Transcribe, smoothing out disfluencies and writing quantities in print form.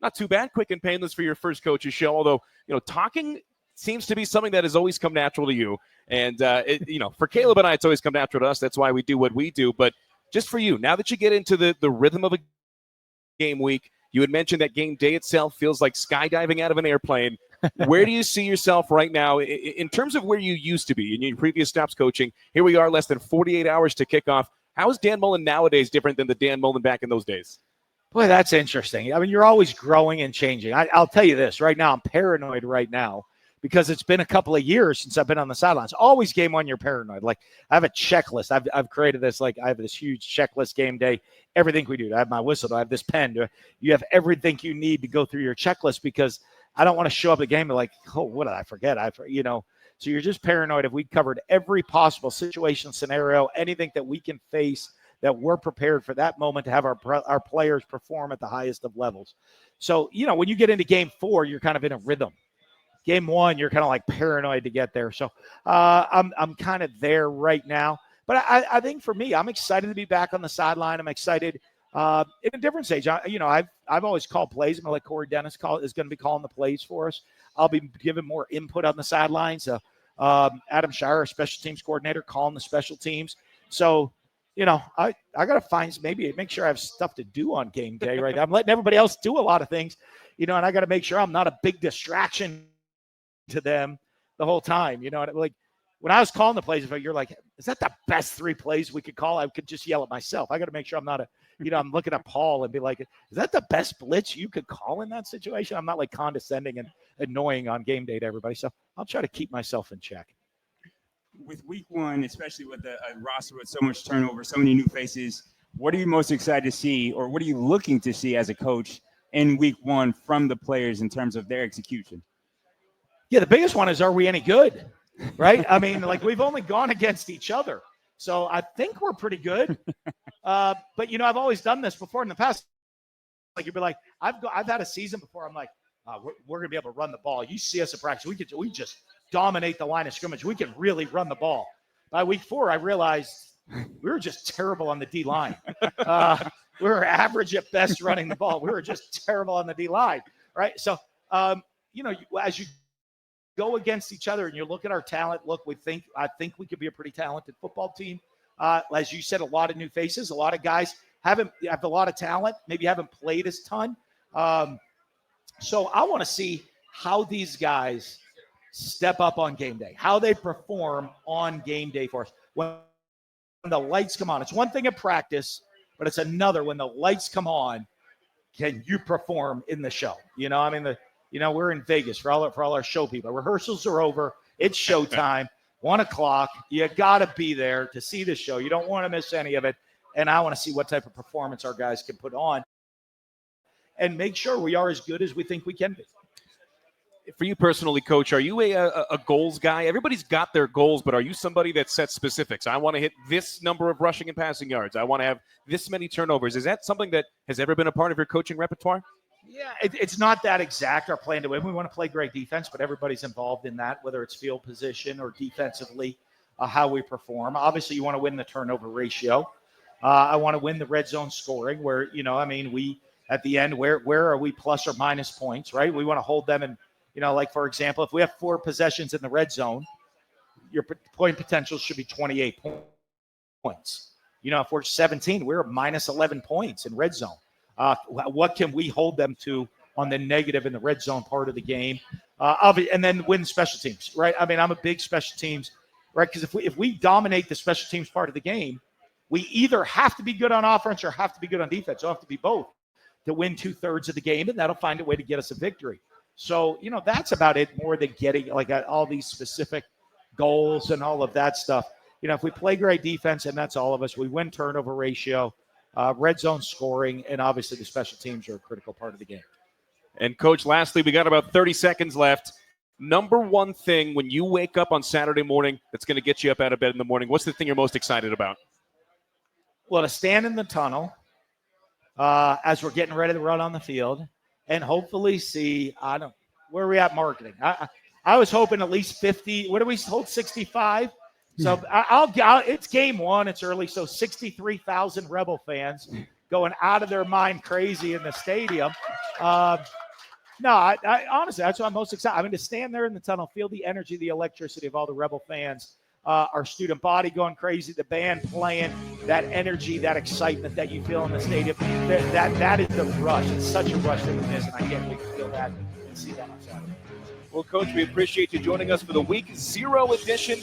not too bad, quick and painless for your first coach's show. Although, talking seems to be something that has always come natural to you. And, for Caleb and I, it's always come natural to us. That's why we do what we do. But just for you, now that you get into the rhythm of a game week, you had mentioned that game day itself feels like skydiving out of an airplane. Where do you see yourself right now in terms of where you used to be in your previous stops coaching? Here we are, less than 48 hours to kick off. How is Dan Mullen nowadays different than the Dan Mullen back in those days? Boy, that's interesting. I mean, you're always growing and changing. I'll tell you this right now. I'm paranoid right now because it's been a couple of years since I've been on the sidelines. Always game on, you're paranoid. Like, I have a checklist. I've created this, like, I have this huge checklist game day. Everything we do. I have my whistle. I have this pen. You have everything you need to go through your checklist because I don't want to show up at the game and like, oh, what did I forget? So you're just paranoid. If we covered every possible situation, scenario, anything that we can face, that we're prepared for that moment to have our players perform at the highest of levels. So, when you get into game 4, you're kind of in a rhythm. Game 1, you're kind of like paranoid to get there. So I'm kind of there right now. But I think for me, I'm excited to be back on the sideline. I'm excited in a different stage. I've always called plays. I'm going to let Corey Dennis is going to be calling the plays for us. I'll be giving more input on the sidelines. Adam Shire, our special teams coordinator, calling the special teams. So, I got to make sure I have stuff to do on game day, right? I'm letting everybody else do a lot of things, and I got to make sure I'm not a big distraction to them the whole time. Like when I was calling the plays, you're like, is that the best 3 plays we could call? I could just yell at myself. I got to make sure I'm not I'm looking at Paul and be like, is that the best blitz you could call in that situation? I'm not like condescending and annoying on game day to everybody. So I'll try to keep myself in check. With week 1, especially with a roster with so much turnover, so many new faces, what are you most excited to see, or what are you looking to see as a coach in week 1 from the players in terms of their execution? Yeah, the biggest one is, are we any good? Right? I mean, like, we've only gone against each other. So I think we're pretty good. But, I've always done this before in the past. Like, you'd be like, I've had a season before. I'm like, we're going to be able to run the ball. You see us at practice. We just dominate the line of scrimmage. We can really run the ball. By week 4, I realized we were just terrible on the D-line. We were average at best running the ball. We were just terrible on the D-line, right? So, as you go against each other and you look at our talent, I think we could be a pretty talented football team. As you said, a lot of new faces, a lot of guys have a lot of talent, maybe haven't played as ton. So I want to see how these guys step up on game day, how they perform on game day for us. When the lights come on, it's one thing at practice, but it's another when the lights come on. Can you perform in the show? We're in Vegas for all our show people. Rehearsals are over. It's showtime. 1:00. You got to be there to see the show. You don't want to miss any of it. And I want to see what type of performance our guys can put on and make sure we are as good as we think we can be. For you personally, Coach, are you a goals guy? Everybody's got their goals, but are you somebody that sets specifics? I want to hit this number of rushing and passing yards. I want to have this many turnovers. Is that something that has ever been a part of your coaching repertoire? Yeah, it's not that exact, our plan to win. We want to play great defense, but everybody's involved in that, whether it's field position or defensively, how we perform. Obviously, you want to win the turnover ratio. I want to win the red zone scoring where, we at the end, where are we plus or minus points, right? We want to hold them in, like, for example, if we have 4 possessions in the red zone, your point potential should be 28 points. If we're 17, we're minus 11 points in red zone. What can we hold them to on the negative in the red zone part of the game? And then win special teams, right? I mean, I'm a big special teams, right? Because if we dominate the special teams part of the game, we either have to be good on offense or have to be good on defense. It'll have to be both to win 2/3 of the game, and that'll find a way to get us a victory. So, that's about it, more than getting like all these specific goals and all of that stuff. If we play great defense, and that's all of us, we win turnover ratio, red zone scoring, and obviously the special teams are a critical part of the game. And, Coach, lastly, we got about 30 seconds left. Number one thing when you wake up on Saturday morning that's going to get you up out of bed in the morning, what's the thing you're most excited about? Well, to stand in the tunnel as we're getting ready to run on the field and hopefully see, where are we at marketing? I was hoping at least 50. What do we hold, 65? So it's game 1. It's early. So 63,000 Rebel fans going out of their mind crazy in the stadium. No, I honestly, that's what I'm most excited. I'm going to stand there in the tunnel, feel the energy, the electricity of all the Rebel fans, our student body going crazy, the band playing, that energy, that excitement that you feel in the stadium. That is the rush. It's such a rush that we miss, and I can't wait to feel that and see that on Saturday. Well, Coach, we appreciate you joining us for the Week 0 edition